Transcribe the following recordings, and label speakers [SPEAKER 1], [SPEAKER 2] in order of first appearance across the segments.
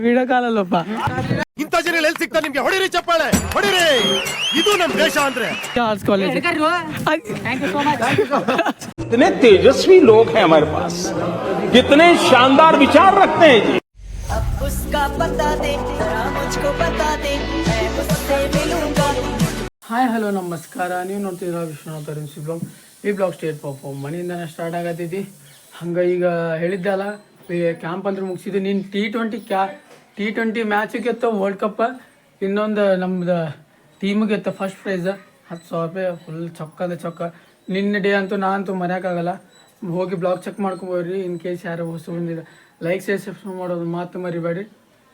[SPEAKER 1] Video ಕಾಲಲ್ಲಪ್ಪ
[SPEAKER 2] ಇಂಥ ಜನ ಎಲ್ಲಿ ಸಿಗ್ತಾರೆ ನಿಮ್ಗೆ? ಹೊಡಿರಿ ಚಪ್ಪಾಳೆ, ಹೊಡಿರಿ. ಇದು ನಮ್ಮ ದೇಶ ಅಂದ್ರೆ.
[SPEAKER 1] आर्ट्स कॉलेज
[SPEAKER 3] कितने तेजस्वी लोग हैं हमारे पास, कितने शानदार विचार रखते हैं जी।
[SPEAKER 4] अब उसका पता दे, मुझको बता दे, मैं उससे मिलूंगा।
[SPEAKER 1] ಹಾಯ್ ಹಲೋ ನಮಸ್ಕಾರ. ನೀವು ನೋಡ್ತಿದ್ದೀರಾ ವಿಶ್ವನಾಥ್ ಅರೆನ್ಸಿ ಬ್ಲಾಗ್. ಈ ಬ್ಲಾಗ್ ಸ್ಟೇಟ್ ಪರ್ಫಾರ್ಮ್ ಮನೆಯಿಂದನೇ ಸ್ಟಾರ್ಟ್ ಆಗತ್ತೈತಿ. ಹಂಗೆ ಈಗ ಹೇಳಿದ್ದಲ್ಲ, ಕ್ಯಾಂಪ್ ಅಂದ್ರೆ ಮುಗಿಸಿದ್ದು. ನೀನು T20 ಮ್ಯಾಚಿಗೆ ಎತ್ತ ವರ್ಲ್ಡ್ ಕಪ್. ಇನ್ನೊಂದು ನಮ್ದು ಟೀಮಿಗೆ ಎತ್ತ ಫಸ್ಟ್ ಪ್ರೈಸ್ 10,000 ರೂಪಾಯಿ. ಫುಲ್ ಚೊಕ್ಕ ಅಂದರೆ ಚೊಕ್ಕ. ನಿನ್ನೆ ಡೇ ಅಂತೂ ನಾನಂತೂ ಮರೆಯೋಕ್ಕಾಗಲ್ಲ. ಹೋಗಿ ಬ್ಲಾಗ್ ಚೆಕ್ ಮಾಡ್ಕೊಬೋರಿ. ಇನ್ ಕೇಸ್ ಯಾರು ಹೊಸ ಬಂದಿದೆ, ಲೈಕ್ ಶೇರ್ ಸಬ್ಸ್ಕ್ರೈಬ್ ಮಾಡೋದು ಮಾತು ಮರಿಬೇಡಿ.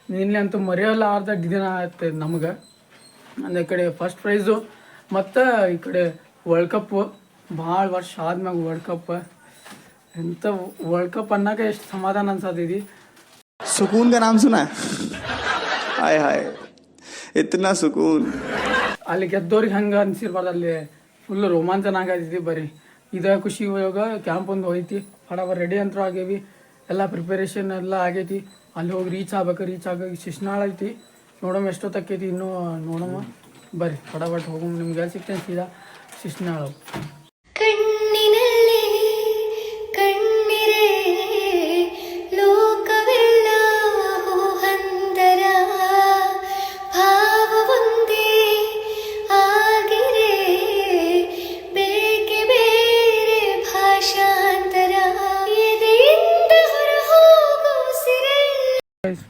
[SPEAKER 1] ನಿನ್ನೆ ಅಂತೂ ಮರೆಯೋಲ್ಲ ದಿನ ಆಯ್ತು ನಮ್ಗೆ. ಅಂದರೆ ಈ ಕಡೆ ಫಸ್ಟ್ ಪ್ರೈಸು ಮತ್ತು ಈ ಕಡೆ ವರ್ಲ್ಡ್ ಕಪ್ಪು. ಭಾಳ ವರ್ಷ ಆದ್ಮ್ಯಾಗ ವರ್ಲ್ಡ್ ಕಪ್. ಎಂಥ ವರ್ಲ್ಡ್ ಕಪ್ ಅನ್ನೋಕೆ ಎಷ್ಟು ಸಮಾಧಾನ ಅನ್ಸತೈತಿ.
[SPEAKER 5] सुकून का नाम सुना है? हाय हाय इतना सुकून.
[SPEAKER 1] ಅಲ್ಲಿ ಗೆದ್ದವ್ರಿಗೆ ಹಂಗೆ ಅನ್ಸಿರ್ಬಾರ್ದು. ಅಲ್ಲಿ ಫುಲ್ ರೋಮಾಂಚನ ಆಗೈತಿ. ಬರೀ ಇದೇ ಖುಷಿ. ಇವಾಗ ಕ್ಯಾಂಪ್ ಒಂದು ಹೋಯ್ತಿ, ಫಟಾಫಟ್ ರೆಡಿ ಅಂತೂ ಆಗೇವಿ. ಎಲ್ಲ ಪ್ರಿಪರೇಷನ್ ಎಲ್ಲ ಆಗೈತಿ. ಅಲ್ಲಿ ಹೋಗಿ ರೀಚ್ ಆಗಿ ಶಿಶ್ನಾಳ ಐತಿ. ನೋಡಮ್ಮ ಎಷ್ಟೊತ್ತಕ್ಕೈತಿ ಇನ್ನೂ ನೋಡಮ್ಮ. ಬರ್ರಿ ಫಟಾಫಟ್ ಹೋಗಮ್ಮ. ನಿಮ್ಗೆ ಸಿಗ್ತೇನೆ ಸೀದಾ ಶಿಶ್ನಾಳ.
[SPEAKER 6] ಕಣ್ಣಿನಲ್ಲಿ ಕಣ್ಣಿರೆ ಲೋಕವೆಲ್ಲ ಹಂದರ ಭಾವವೊಂದೇ ಆಗಿರೆ ಬೇಕೆ ಬೇರೆ ಭಾಷಾಂತರ ಎದೆಯಿಂದ ಹೊರಹೋಗೋ ಸಿರೆ.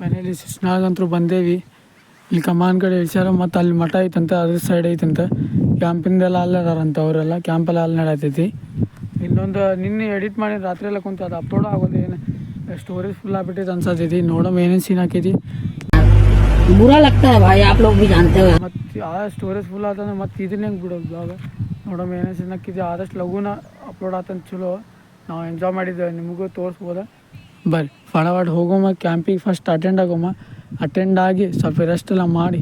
[SPEAKER 1] ಫೈನಲಿ ಶಿಶ್ನಾಳಗಂತೂ ಬಂದೇವಿ. ಇಲ್ಲಿ ಕಮಾನ್ ಕಡೆ ಇಳಿಸ್ಯಾರ. ಮತ್ತು ಅಲ್ಲಿ ಮಠ ಐತಂತ, ಅದ್ರ ಸೈಡ್ ಐತಂತ. ಕ್ಯಾಂಪಿಂದೆಲ್ಲ ಅಲ್ಲದಾರಂತ ಅವರೆಲ್ಲ. ಕ್ಯಾಂಪೆಲ್ಲ ಅಲ್ಲಿ ನಡತೈತಿ. ಇನ್ನೊಂದು ನಿನ್ನೆ ಎಡಿಟ್ ಮಾಡಿ ರಾತ್ರಿ ಎಲ್ಲ ಕುಂತು ಅದು ಅಪ್ಲೋಡ್ ಆಗೋದು. ಏನು ಸ್ಟೋರೇಜ್ ಫುಲ್ ಆಗ್ಬಿಟ್ಟೈತೆ ಅನ್ಸತೈತಿ. ನೋಡಮ್ಮ ಏನೇನು ಸೀನ್ ಹಾಕೈತಿ.
[SPEAKER 7] बुरा लगता है भाई, आप लोग भी जानते हो.
[SPEAKER 1] ಮತ್ತು ಆ ಸ್ಟೋರೇಜ್ ಫುಲ್ ಆತಂದ್ರೆ ಮತ್ತೆ ಇದನ್ನ ಹೆಂಗೆ ಬಿಡೋದು ಬ್ಲಾಗ್. ನೋಡಮ್ಮ ಏನೇನು ಸೀನ್ ಹಾಕಿದ್ವಿ. ಆದಷ್ಟು ಲಘುನ ಅಪ್ಲೋಡ್ ಆತಂತ ಚಲೋ. ನಾವು ಎಂಜಾಯ್ ಮಾಡಿದ್ದೇವೆ, ನಿಮಗೂ ತೋರಿಸ್ಬೋದ. ಬರ್ರಿ ಫಟಾಫಟ್ ಹೋಗೋಮ್ಮ. ಕ್ಯಾಂಪಿಗೆ ಫಸ್ಟ್ ಅಟೆಂಡ್ ಆಗಿ ಸ್ವಲ್ಪ ರೆಸ್ಟ್ ಎಲ್ಲ ಮಾಡಿ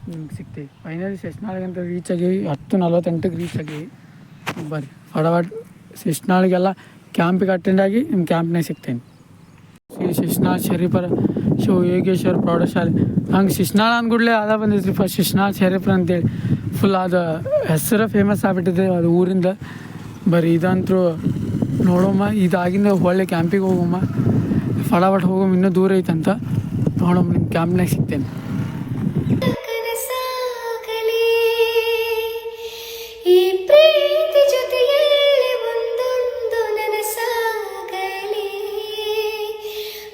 [SPEAKER 1] ನಿಮ್ಗೆ ಸಿಗ್ತೀವಿ. ಫೈನಲಿ ಶಿಶ್ನಾಳಿಗಂತ ರೀಚ್ ಆಗೀವಿ. 10:48ಕ್ಕೆ ರೀಚ್ ಆಗೀವಿ. ಬರ್ರಿ ಫಟಾಫಟ್ ಶಿಶ್ನಾಳಿಗೆಲ್ಲ ಕ್ಯಾಂಪಿಗೆ ಅಟೆಂಡ್ ಆಗಿ ನಿಮ್ಮ ಕ್ಯಾಂಪ್ನಾಗ ಸಿಗ್ತೇನೆ. ಶ್ರೀ ಶಿಶ್ನಾಳ್ ಶರೀಫರ ಯೋಗೇಶ್ವರ ಪ್ರೌಢಶಾಲೆ. ಹಂಗೆ ಶಿಶ್ನಾಳ ಅಂದ್ಕೂಡಲೇ ಅದ ಬಂದಿದ್ರಿ ಫಸ್ಟ್ ಶಿಶ್ನಾಳ್ ಶರೀಫರ್ ಅಂತೇಳಿ. ಫುಲ್ ಅದು ಹೆಸರು ಫೇಮಸ್ ಆಗಿಬಿಟ್ಟಿದೆ ಅದು ಊರಿಂದ. ಬರ್ರಿ ಇದಂತರೂ ನೋಡೋಮ್ಮ. ಇದಾಗಿಂದ ಒಳ್ಳೆ ಕ್ಯಾಂಪಿಗೆ ಹೋಗಮ್ಮ. ಫಟಾಫಟ್ ಹೋಗಮ್ಮ. ಇನ್ನೂ ದೂರ ಐತಂತ. ನೋಡಮ್ಮ ನಿಮ್ಮ ಕ್ಯಾಂಪ್ನಾಗ ಸಿಗ್ತೇನೆ.
[SPEAKER 6] ಈ ಪ್ರೀತಿ ಜೊತೆಯಲ್ಲಿ ಒಂದೊಂದು ನನಸಾಗಲಿ,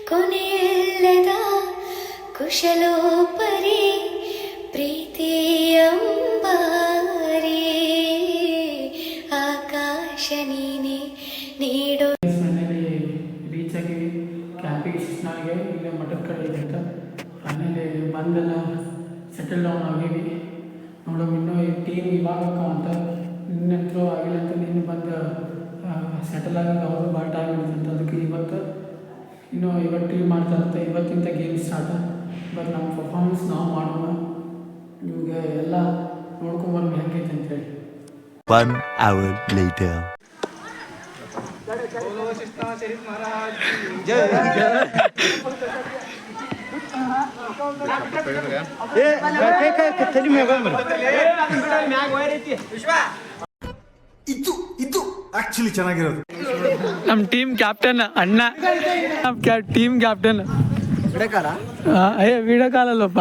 [SPEAKER 6] ಕೊನೆಯಿಲ್ಲದ ಕುಶಲೋಪರಿ ಪ್ರೀತಿಯ ಅಂಬಾರಿ, ಆಕಾಶ ನೀನೆ ನೀಡೋ.
[SPEAKER 1] ರೀಚ್ ಆಗಿವಿ ಕ್ಯಾಂಪಿಗೆ ಶಿಶ್ನಾಳಿಗೆ. ಇಲ್ಲೇ ಮಠದ ಕಡೆ ಇದೆ ಅಂತ. ಫೈನಲಿ ಬಂದೆಲ್ಲ ಸೆಟಲ್ ಡೌನ್ ಆಗೀವಿ. ನೋಡೋಣ ಇನ್ನೂ ಈ ಟೀಮ್ ಇವಾಗ ಅಂತ ನಿನ್ನಂತರೂ ಆಗಿಲ್ಲ ಅಂತ. ನಿನ್ನೆ ಬಂದು ಸೆಟಲ್ ಆಗಿ ಅವರು ಭಾಳ ಟೈಮ್ ಹಿಡಿದಂತ. ಅದಕ್ಕೆ ಇವತ್ತು ಟೀಮ್ ಮಾಡ್ತಾರಂತ. ಇವತ್ತಿಂದ ಗೇಮ್ ಸ್ಟಾರ್ಟ್. ಬಟ್ ನಮ್ಮ ಪರ್ಫಾರ್ಮೆನ್ಸ್ ನಾವು ಮಾಡೋಣ. ನಿಮಗೆ ಎಲ್ಲ ನೋಡ್ಕೊಂಬರ್ಬೇಕು ಹೆಂಗೈತೆ ಅಂತೇಳಿ.
[SPEAKER 2] 1 hour later.
[SPEAKER 5] ಇದು ಆಕ್ಚುಲಿ ಚೆನ್ನಾಗಿರೋದು.
[SPEAKER 1] ನಮ್ಮ ಟೀಮ್ ಕ್ಯಾಪ್ಟನ್ ಅಣ್ಣ. ಟೀಮ್ ಕ್ಯಾಪ್ಟನ್ ವಿಡಿಯೋ ಕಾಲಲ್ಲಪ್ಪ.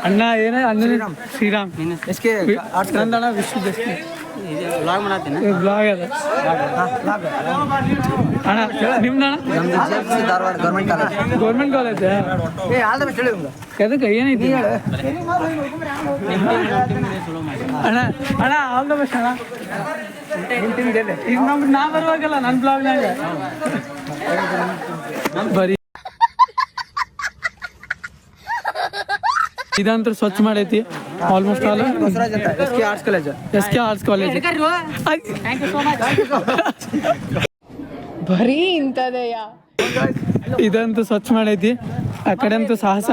[SPEAKER 1] ಅಣ್ಣ ಏನ ಅಣ್ಣ ಶ್ರೀರಾಮ್ ನಂದಣ್ಣ ವಿಶ್ವ ದಸ್ತಿ ಬ್ಲಾಗ್ ಅದ ಅಣ್ಣ. ನಿಮ್ದಣ್ಣ ಗೌರ್ಮೆಂಟ್ ಕಾಲೇಜ್. ಅದಕ್ಕೆ ಏನೈತಿ ಅಣ್ಣ? ಆಲ್ ದ ಬೆಸ್ಟ್ ಅಣ್ಣ. ಈಗ ನಾ ಬರುವಾಗಲ್ಲ ನನ್ನ ಬ್ಲಾಗ್ನಾಗ ಬರೀ ಇದಂತೂ ಸ್ವಚ್ಛ ಮಾಡೈತಿ almost all. SK arts college ಬರೀ ಇಂಥದೆಯಾ. ಇದಂತೂ ಸ್ವಚ್ಛ ಮಾಡೈತಿ, ಆ ಕಡೆ ಅಂತೂ ಸಾಹಸ.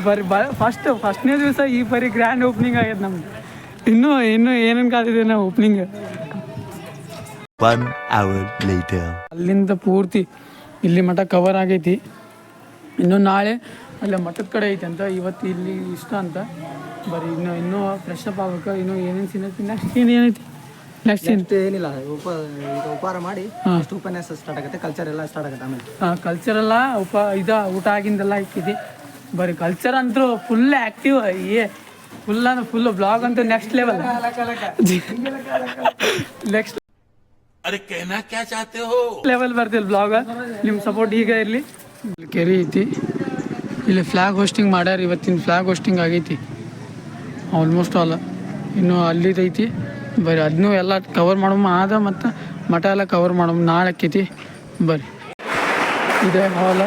[SPEAKER 1] ಬರೀ ಫಸ್ಟ್ನೇ ದಿವಸ ಈ ಬರೀ ಗ್ರ್ಯಾಂಡ್ ಓಪನಿಂಗ್ ಆಗ್ಯದ ನಮ್ದು. ಇನ್ನೂ ಏನೇನು ಕಾದಿದೆ ನಾವು ಓಪನಿಂಗ್.
[SPEAKER 2] 1 hour later.
[SPEAKER 1] ಅಲ್ಲಿಂದ ಪೂರ್ತಿ ಇಲ್ಲಿ ಮಠ ಕವರ್ ಆಗೈತಿ. ಇನ್ನು ನಾಳೆ ಅಲ್ಲೇ ಮಠದ ಕಡೆ ಐತೆ ಅಂತ, ಇವತ್ತು ಇಲ್ಲಿ ಇಷ್ಟ ಅಂತ. ಬರೀ ಇನ್ನೂ ಫ್ರೆಶ್ ಅಪ್ ಆಗ್ಬೇಕು. ಇನ್ನೂ ಏನೇನು ಸೀನ್ ಐತಿ, ನೆಕ್ಸ್ಟ್ ಏನೈತಿ, ನೆಕ್ಸ್ಟ್
[SPEAKER 8] ಏನಿಲ್ಲ, ಈಗ ಉಪಹಾರ ಮಾಡಿ ಉಪನ್ಯಾಸ ಸ್ಟಾರ್ಟ್ ಆಗುತ್ತೆ, ಕಲ್ಚರ್ ಎಲ್ಲ ಸ್ಟಾರ್ಟ್ ಆಗುತ್ತೆ ಆಮೇಲೆ.
[SPEAKER 1] ಕಲ್ಚರ್ ಎಲ್ಲ ಊಟ ಆಗಿಂದೆಲ್ಲ ಇಕ್ಕಿದೆ. ಬರೀ ಕಲ್ಚರ್ ಅಂತೂ ಫುಲ್ ಆ್ಯಕ್ಟಿವ್, ಫುಲ್ ಬ್ಲಾಗ್ ಅಂತೂ ನೆಕ್ಸ್ಟ್ ಲೆವೆಲ್. ನೆಕ್ಸ್ಟ್ ಲೆವೆಲ್ ಬರ್ತಿಲ್ಲ ಬ್ಲಾಗ್. ನಿಮ್ಮ ಸಪೋರ್ಟ್ ಈಗ ಇರಲಿ. ಕೆರೆ ಐತಿ, ಇಲ್ಲಿ ಫ್ಲಾಗ್ ಹೋಸ್ಟಿಂಗ್ ಮಾಡ್ಯಾರ. ಇವತ್ತಿನ ಫ್ಲಾಗ್ ಹೋಸ್ಟಿಂಗ್ ಆಗೈತಿ ಆಲ್ಮೋಸ್ಟ್ ಆಲ್. ಇನ್ನು ಅಲ್ಲಿದೈತಿ, ಬರೀ ಅದನ್ನೂ ಎಲ್ಲ ಕವರ್ ಮಾಡಮ್ಮ ಆದ, ಮತ್ತು ಮಠ ಎಲ್ಲ ಕವರ್ ಮಾಡಮ್ಮ ನಾಳೆ ಆಕೈತಿ. ಬರ್ರಿ, ಇದೇ ಹಾಲ್.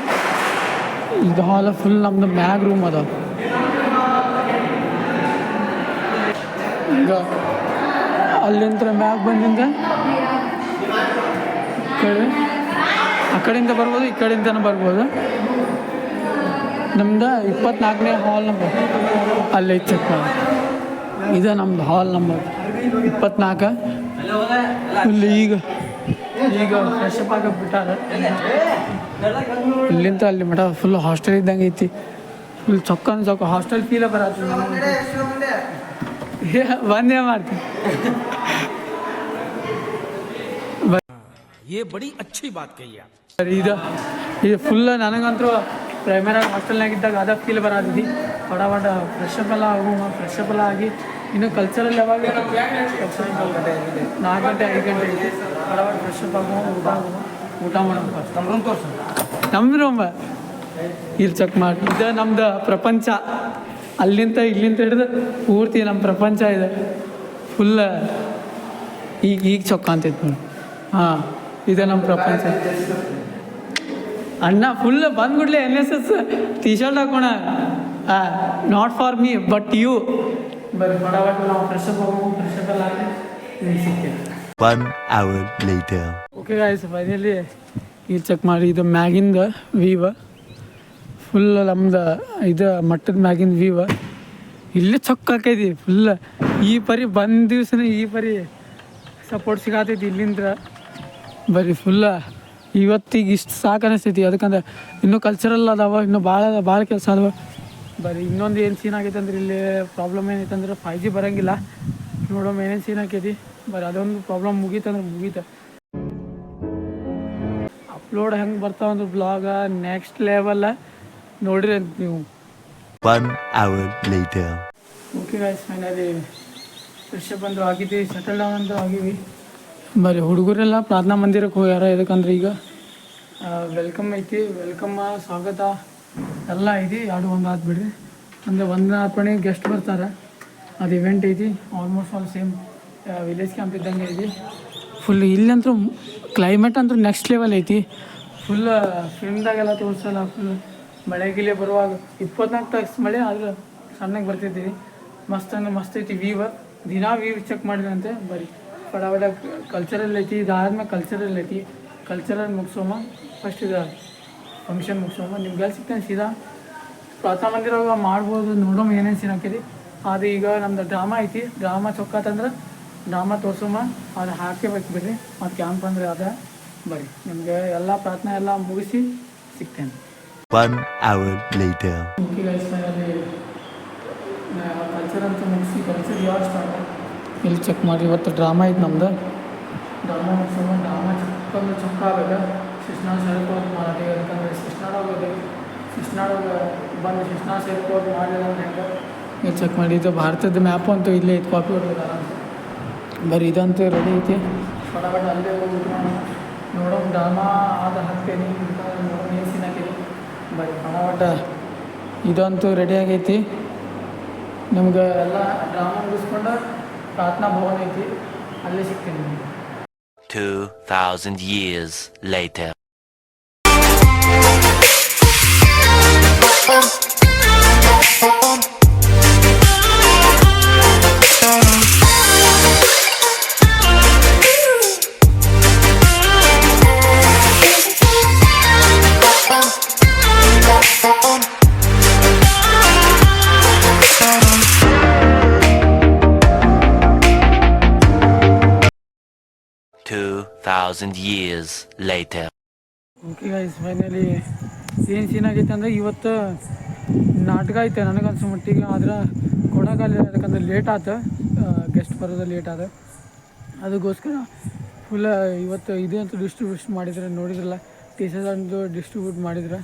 [SPEAKER 1] ಇದು ಹಾಲ್ ಫುಲ್ ನಮ್ದು ಮ್ಯಾಗ್ ರೂಮ್ ಅದ. ಈಗ ಅಲ್ಲಿಂದ ಮ್ಯಾಗ್ ಬಂದಿಂದ ಆ ಕಡೆಯಿಂದ ಬರ್ಬೋದು, ಈ ಕಡೆಯಿಂದನೂ ಬರ್ಬೋದು. ನಮ್ದು 24ನೇ ಹಾಲ್ ನಂಬರ್ ಅಲ್ಲೇ ಚೆಕ್ ಮಾಡಿ. ಇದು ನಮ್ದು ಹಾಲ್ ನಂಬರ್ 24. ಫುಲ್ ಈಗ ಫ್ರೆಶ್ ಅಪ್ ಆಗಿ ಬಿಟ್ಟಾರ. ಇಲ್ಲಿಂದ ಅಲ್ಲಿ ಮಠ ಫುಲ್ ಹಾಸ್ಟೆಲ್ ಇದ್ದಂಗೆ ಐತಿ. ಫುಲ್ ಚೊಕ್ಕ ಹಾಸ್ಟೆಲ್ ಫೀಲ ಬರತ್ತೆ. ಬಂದೇ ಮಾಡ್ತೀನಿ. ಇದು ಫುಲ್ ನನಗಂತೂ ಪ್ರೈಮರಿ ಹಾಸ್ಟೆಲ್ನಾಗ ಇದ್ದಾಗ ಅದ ಫೀಲ್ ಬರತ್ತಿದ್ದಿ. ಬಡ ಫ್ರೆಶ್ ಅಪ್ ಎಲ್ಲ ಆಗಿ ಇನ್ನು ಕಲ್ಚರಲ್ ಯಾವಾಗ 4 ಗಂಟೆ 5 ಗಂಟೆ ಐತಿ. ಬಡ ಫ್ರೆಶ್ ಅಪ್ ಊಟ ಮಾಡೋದು. ನಮ್ಮ ರೂಮ್ ಇಲ್ಲಿ ಚೆಕ್ ಮಾಡಿ. ಇದು ನಮ್ದು ಪ್ರಪಂಚ. ಅಲ್ಲಿಂದ ಇಲ್ಲಿಂದ ಹಿಡಿದು ಪೂರ್ತಿ ನಮ್ಮ ಪ್ರಪಂಚ ಇದೆ ಫುಲ್. ಈಗ ಚೊಕ್ಕ ಅಂತೈತೆ ನೋಡಿ. ಹಾಂ, ಇದೆ ನಮ್ಮ ಪ್ರಪಂಚ. ಅಣ್ಣ ಫುಲ್ ಬಂದ್ಬಿಡ್ಲಿ NSS ಟಿ ಶರ್ಟ್ ಹಾಕೋಣ. Not for me but you. ಬರೀ ಬಡವಾಟ ನಾವು ಫ್ರೆಶ್ ಅಪ್ ಎಲ್ಲ ಸಿಗ್ತೀವಿ.
[SPEAKER 2] 1 hour later.
[SPEAKER 1] Okay guys, finally ಇದು ಚೆಕ್ ಮಾಡಿ. ಇದು ಮ್ಯಾಗಿಂದ ವೀವ ಫುಲ್ ನಮ್ದು ಇದು ಮಟ್ಟದ ಮ್ಯಾಗಿಂದ ವೀವ. ಇಲ್ಲೇ ಚೊಕ್ಕ ಹಾಕೈತಿ ಫುಲ್. ಈ ಪರಿ ಬಂದ ದಿವ್ಸನೇ ಈ ಪರಿ ಸಪೋರ್ಟ್ ಸಿಗತೈತಿ ಇಲ್ಲಿಂದ. ಬರೀ ಫುಲ್ಲ ಇವತ್ತಿಗೆ ಇಷ್ಟು ಸಾಕು ಅನಿಸ್ತೈತಿ. ಅದಕ್ಕಂದ್ರೆ ಇನ್ನೂ ಕಲ್ಚರಲ್ ಅದಾವ, ಇನ್ನೂ ಭಾಳ ಕೆಲಸ ಅದಾವ. ಬರೀ ಇನ್ನೊಂದು ಏನು ಸೀನ್ ಆಗೈತೆ ಅಂದ್ರೆ ಇಲ್ಲಿ ಪ್ರಾಬ್ಲಮ್ ಏನೈತೆ ಅಂದ್ರೆ 5G ಬರೋಂಗಿಲ್ಲ. ನೋಡೋಣ ಏನೇನು ಸೀನ್ ಆಕೈತಿ. ಬರೀ ಅದೊಂದು ಪ್ರಾಬ್ಲಮ್ ಮುಗೀತಂದ್ರೆ ಮುಗೀತ. ಅಪ್ಲೋಡ್ ಹೆಂಗೆ ಬರ್ತಾವಂದ್ರೆ ಬ್ಲಾಗ ನೆಕ್ಸ್ಟ್ ಲೆವೆಲ್ ನೋಡ್ರಿ ಅಂತ ನೀವು.
[SPEAKER 2] 1 hour later.
[SPEAKER 1] Okay guys, finally fresh up ಅಂದರೂ ಆಗಿದ್ದೀವಿ, ಸೆಟಲ್ ಡೌನ್ ಅಂದರೂ ಆಗಿವಿ. ಬರೀ ಹುಡುಗರೆಲ್ಲ ಪ್ರಾರ್ಥನಾ ಮಂದಿರಕ್ಕೆ ಹೋಗ್ಯಾರ. ಇದಕ್ಕಂದ್ರೆ ಈಗ ವೆಲ್ಕಮ್ ಐತಿ, ವೆಲ್ಕಮ್ ಸ್ವಾಗತ ಎಲ್ಲ ಐತಿ. ಒಂದು ಆದ್ಬಿಡ್ರಿ ಅಂದರೆ ವಂದನಾರ್ಪಣೆ ಗೆಸ್ಟ್ ಬರ್ತಾರೆ, ಅದು ಇವೆಂಟ್ ಐತಿ. Almost all same village camp ಇದ್ದಂಗೆ ಐತಿ. ಫುಲ್ ಇಲ್ಲಂತೂ ಕ್ಲೈಮೇಟ್ ಅಂತೂ ನೆಕ್ಸ್ಟ್ ಲೆವೆಲ್ ಐತಿ. ಫುಲ್ ಫಿಲ್ಮ್ದಾಗೆಲ್ಲ ತೋರಿಸಲ್ಲ. ಫುಲ್ ಮಳೆ ಗಿಲೆ ಬರುವಾಗ 24 ತಾಸು ಮಳೆ ಆದ್ರೆ ಸಣ್ಣಗೆ ಬರ್ತಿದ್ದೀವಿ. ಮಸ್ತ್ ಐತಿ ವೀವ್. ದಿನಾ ವೀವ್ ಚೆಕ್ ಮಾಡಿದ್ರಂತೆ. ಬರೀ ಬಡ ಕಲ್ಚರಲ್ ಐತಿ. ಇದಾದ್ಮೇಲೆ ಕಲ್ಚರಲ್ ಐತಿ. ಕಲ್ಚರಲ್ ಮುಗಿಸೋಮ, ಫಸ್ಟ್ ಇದು ಫಂಕ್ಷನ್ ಮುಗಿಸೋಮ. ನಿಮ್ಗೆ ಸಿಗ್ತಾನೆ ಸೀದಾ ಪ್ರಾರ್ಥನಾ ಮಂದಿರಾಗ ಮಾಡ್ಬೋದು. ನೋಡೋಮ ಏನೇನು ಸೀನ್ ಹಾಕಿರಿ. ಅದು ಈಗ ನಮ್ದು ಡ್ರಾಮಾ ಐತಿ. ಡ್ರಾಮಾ ಚೊಕ್ಕಾತಂದ್ರೆ ಡ್ರಾಮಾ ತೋರ್ಸೋಮ, ಅದು ಹಾಕೇಬೇಕು ಬಿಡ್ರಿ. ಮತ್ತು ಕ್ಯಾಂಪ್ ಅಂದರೆ ಅದ. ಬರೀ ನಿಮಗೆ ಎಲ್ಲ ಪ್ರಾರ್ಥನೆ ಎಲ್ಲ ಮುಗಿಸಿ ಸಿಗ್ತೇನೆ.
[SPEAKER 2] 1 hour later.
[SPEAKER 1] Okay guys, finally culture ಅಂತ ಮುಗಿಸಿ ಕಲ್ಚರ್ ಯಾವಾಗ ಸ್ಟಾರ್ಟ್ ಇಲ್ಲಿ ಚೆಕ್ ಮಾಡಿ. ಇವತ್ತು ಡ್ರಾಮಾ ಐತೆ ನಮ್ದು. ಡ್ರಾಮಾ ಮುಗಿಸೋಮ. ಡ್ರಾಮಾ ಚೊಕ್ಕ ಆಗಬೇಕು. ಶಿಶ್ನಾಳ ಸೇರ್ಕೋದು ಮಾಡಿ. ಯಾಕಂದರೆ ಶಿಶ್ನಾಳಾಗ ಬಂದು ಶಿಶ್ನಾಳ ಸೇರ್ಕೋದು ಮಾಡಿಲ್ಲ ಅಂದ್ರೆ ಹೆಂಗೆ ಇಲ್ಲಿ ಚೆಕ್ ಮಾಡಿ. ಇದು ಭಾರತದ ಮ್ಯಾಪು ಅಂತೂ ಇಲ್ಲೇ ಐತೆ, ಕಾಪಿ ಹೊಡೆದ. ಬರೀ ಇದಂತೂ ರೆಡಿ ಐತಿ. ಬಡ ಅಲ್ಲೇ ಹೋಗಿ ನೋಡೋ ಡ್ರಾಮಾ ಆದ ಹಾಕ್ತೇನೆ. ನೋಡೋ ಏನು ಸೀನ್ ಹಾಕಿರಿ. ಬರೀ ಬಡ ಇದಂತೂ ರೆಡಿ ಆಗೈತಿ. ನಿಮ್ಗೆ ಎಲ್ಲ ಡ್ರಾಮಾ ಮುಗಿಸ್ಕೊಂಡು ಪ್ರಾರ್ಥನಾ ಭವನ ಐತಿ, ಅಲ್ಲೇ ಸಿಗ್ತೀನಿ ನಿಮಗೆ.
[SPEAKER 9] 2000 years later. 2,000 years later.
[SPEAKER 1] Okay guys finally ಏನು ಸೀನ್ ಆಗೈತೆ ಅಂದರೆ ಇವತ್ತು ನಾಟಕ ಐತೆ ನನಗನ್ಸೋ ಮಟ್ಟಿಗೆ. ಆದ್ರೆ ಕೊಡೋಕ್ಕಾಗಲಿಲ್ಲ, ಯಾಕಂದ್ರೆ ಲೇಟ್ ಆಯ್ತು, ಗೆಸ್ಟ್ ಬರೋದು ಲೇಟ್ ಆದ. ಅದಕ್ಕೋಸ್ಕರ ಫುಲ್ ಇವತ್ತು ಇದಂತೂ ಡಿಸ್ಟ್ರಿಬ್ಯೂಷನ್ ಮಾಡಿದ್ರೆ ನೋಡಿದ್ರಲ್ಲ, ಟೀಚರ್ಸ್ ಅಂದು ಡಿಸ್ಟ್ರಿಬ್ಯೂಟ್ ಮಾಡಿದ್ರೆ.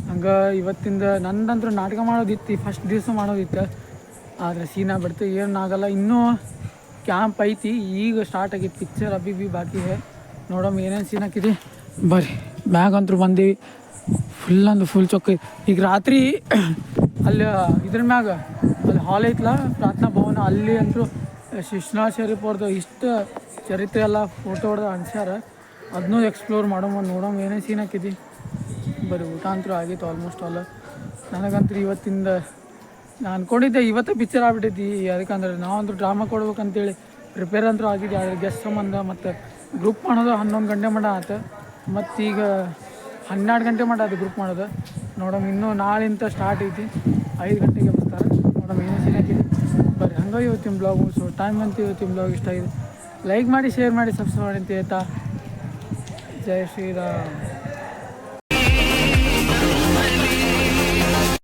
[SPEAKER 1] ಹಂಗೆ ಇವತ್ತಿಂದ ನಂದಂತೂ ನಾಟಕ ಮಾಡೋದಿತ್ತು, ಫಸ್ಟ್ ದಿವಸ ಮಾಡೋದಿತ್ತು. ಆದರೆ ಸೀನ್ ಆಗ್ಬಿಡ್ತು, ಏನಾಗಲ್ಲ. ಇನ್ನೂ ಕ್ಯಾಂಪ್ ಐತಿ, ಈಗ ಸ್ಟಾರ್ಟ್ ಆಗೈತಿ ಪಿಕ್ಚರ್, ಅಭಿ ಬಿ ಬಾಕಿ ಇದೆ. ನೋಡಮ್ಮ ಏನೇನು ಸೀನ್ ಹಾಕಿದೆ ಬರ್ರಿ. ಮ್ಯಾಗ ಅಂತೂ ಬಂದೀವಿ, ಫುಲ್ ಅಂದ್ರೆ ಫುಲ್ ಚೊಕ್ಕ. ಈಗ ರಾತ್ರಿ ಅಲ್ಲಿ ಇದ್ರ ಮ್ಯಾಗ ಅಲ್ಲಿ ಹಾಲ್ ಐತಲ್ಲ ಪ್ರಾರ್ಥನಾ ಭವನ, ಅಲ್ಲಿ ಅಂತೂ ಶಿಶ್ನಾ ಶರೀಫ್ ಅವ್ರದ್ದು ಇಷ್ಟು ಚರಿತ್ರೆ ಎಲ್ಲ ಫೋಟೋ ಹೊಡೆದು ಅನ್ಸ್ಯಾರ. ಅದನ್ನೂ ಎಕ್ಸ್ಪ್ಲೋರ್ ನೋಡೋಣ ಏನೇನು ಸೀನ್ ಹಾಕಿದ್ವಿ. ಬರೀ ಊಟ ಅಂತೂ ಆಗಿತ್ತು ಆಲ್ಮೋಸ್ಟ್ ಆಲ್. ನನಗಂತೂ ಇವತ್ತಿಂದ ನಾನು ಅಂದ್ಕೊಂಡಿದ್ದೆ ಇವತ್ತೇ ಪಿಕ್ಚರ್ ಆಗ್ಬಿಟ್ಟೈತಿ, ಅದಕ್ಕಂದ್ರೆ ನಾವಂತೂ ಡ್ರಾಮಾ ಕೊಡ್ಬೇಕಂತೇಳಿ ಪ್ರಿಪೇರ್ ಅಂತೂ ಆಗಿದ್ದೆ. ಅದ್ರ ಗೆಸ್ಟ್ ಸಂಬಂಧ ಮತ್ತು ಗ್ರೂಪ್ ಮಾಡೋದು 11 ಗಂಟೆ ಮಟ ಆಯ್ತು, ಮತ್ತು ಈಗ 12 ಗಂಟೆ ಮಟ ಅದು ಗ್ರೂಪ್ ಮಾಡೋದು. ನೋಡೋಣ ಇನ್ನೂ ನಾಳಿಂದ ಸ್ಟಾರ್ಟ್ ಐತಿ, 5 ಗಂಟೆಗೆ ಬರ್ತಾರೆ. ನೋಡೋಣ ಏನು ಸೀನ್ ಹಾಕಿದ್ವಿ ಬರ್ರಿ. ಹಂಗೆ ಇವತ್ತಿನ ಬ್ಲಾಗ್ ಮುಗಿಸೋ ಟೈಮ್ ಅಂತ. ಇವತ್ತಿನ ಬ್ಲಾಗ್ ಇಷ್ಟ ಆಗಿದೆ, ಲೈಕ್ ಮಾಡಿ, ಶೇರ್ ಮಾಡಿ, ಸಬ್ಸ್ಕ್ರೈಬ್ ಮಾಡಿ ಅಂತ ಹೇಳ್ತಾ ಜೈ ಶ್ರೀರಾಮ್.